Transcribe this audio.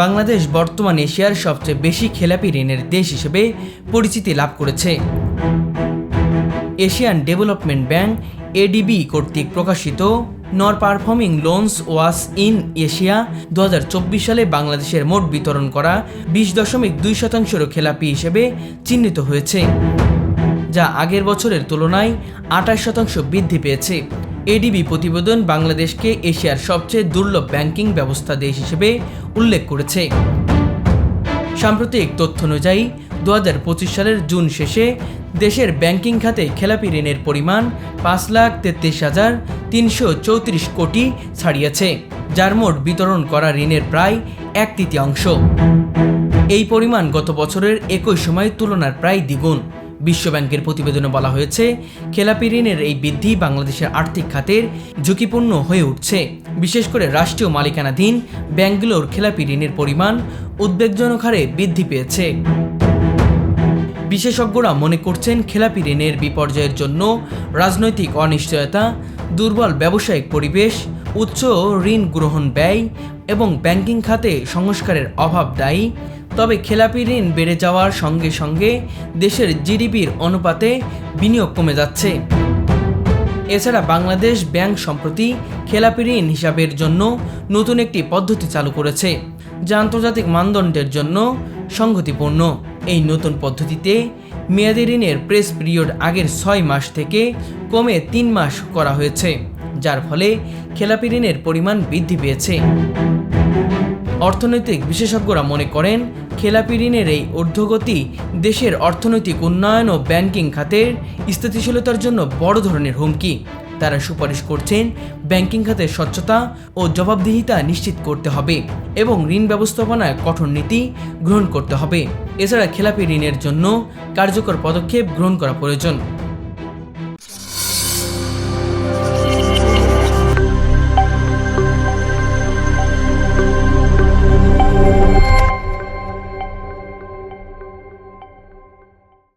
বাংলাদেশ বর্তমানে এশিয়ার সবচেয়ে বেশি খেলাপি ঋণের দেশ হিসেবে পরিচিতি লাভ করেছে। এশিয়ান ডেভেলপমেন্ট ব্যাংক এডিবি কর্তৃক প্রকাশিত non performing loans watch in Asia 2024 সালে বাংলাদেশের মোট বিতরণ করা 20.2% খেলাপি হিসেবে চিহ্নিত হয়েছে, যা আগের বছরের তুলনায় 28% বৃদ্ধি পেয়েছে। এডিবি প্রতিবেদন বাংলাদেশকে এশিয়ার সবচেয়ে দুর্লভ ব্যাংকিং ব্যবস্থা দেশ হিসেবে উল্লেখ করেছে। সাম্প্রতিক তথ্য অনুযায়ী 2025 সালের জুন শেষে দেশের ব্যাংকিং খাতে খেলাপি ঋণের পরিমাণ 5,33,334 কোটি ছাড়িয়েছে, যার মোট বিতরণ করা ঋণের প্রায় 1/3। এই পরিমাণ গত বছরের একই সময়ের তুলনার প্রায় দ্বিগুণ। বিশ্বব্যাংকের প্রতিবেদনে বলা হয়েছে, খেলাপি ঋণের এই বৃদ্ধি বাংলাদেশের আর্থিক খাতের ঝুঁকিপূর্ণ হয়ে উঠছে। বিশেষ করে রাষ্ট্রীয় মালিকানাধীন ব্যাংকগুলোর খেলাপি ঋণের পরিমাণ উদ্বেগজনক হারে বৃদ্ধি পেয়েছে। বিশেষজ্ঞরা মনে করছেন, খেলাপি ঋণের বিপর্যয়ের জন্য রাজনৈতিক অনিশ্চয়তা, দুর্বল ব্যবসায়িক পরিবেশ, উচ্চ ঋণ গ্রহণ ব্যয় এবং ব্যাংকিং খাতে সংস্কারের অভাব দায়ী। তবে খেলাপি ঋণ বেড়ে যাওয়ার সঙ্গে সঙ্গে দেশের জিডিপির অনুপাতে বিনিয়োগ কমে যাচ্ছে। এছাড়া বাংলাদেশ ব্যাংক সম্প্রতি খেলাপি ঋণ হিসাবের জন্য নতুন একটি পদ্ধতি চালু করেছে, যা আন্তর্জাতিক মানদণ্ডের জন্য সংগতিপূর্ণ। এই নতুন পদ্ধতিতে মেয়াদি ঋণের প্রেস পিরিয়ড আগের 6 মাস থেকে কমে 3 মাস করা হয়েছে, যার ফলে খেলাপি ঋণের পরিমাণ বৃদ্ধি পেয়েছে। অর্থনৈতিক বিশেষজ্ঞরা মনে করেন, খেলাপি ঋণের এই ঊর্ধ্বগতি দেশের অর্থনৈতিক উন্নয়ন ও ব্যাংকিং খাতের স্থিতিশীলতার জন্য বড় ধরনের হুমকি। তারা সুপারিশ করছেন, ব্যাংকিং খাতের স্বচ্ছতা ও জবাবদিহিতা নিশ্চিত করতে হবে এবং ঋণ ব্যবস্থাপনায় কঠোর নীতি গ্রহণ করতে হবে। এছাড়া খেলাপি ঋণের জন্য কার্যকর পদক্ষেপ গ্রহণ করা প্রয়োজন।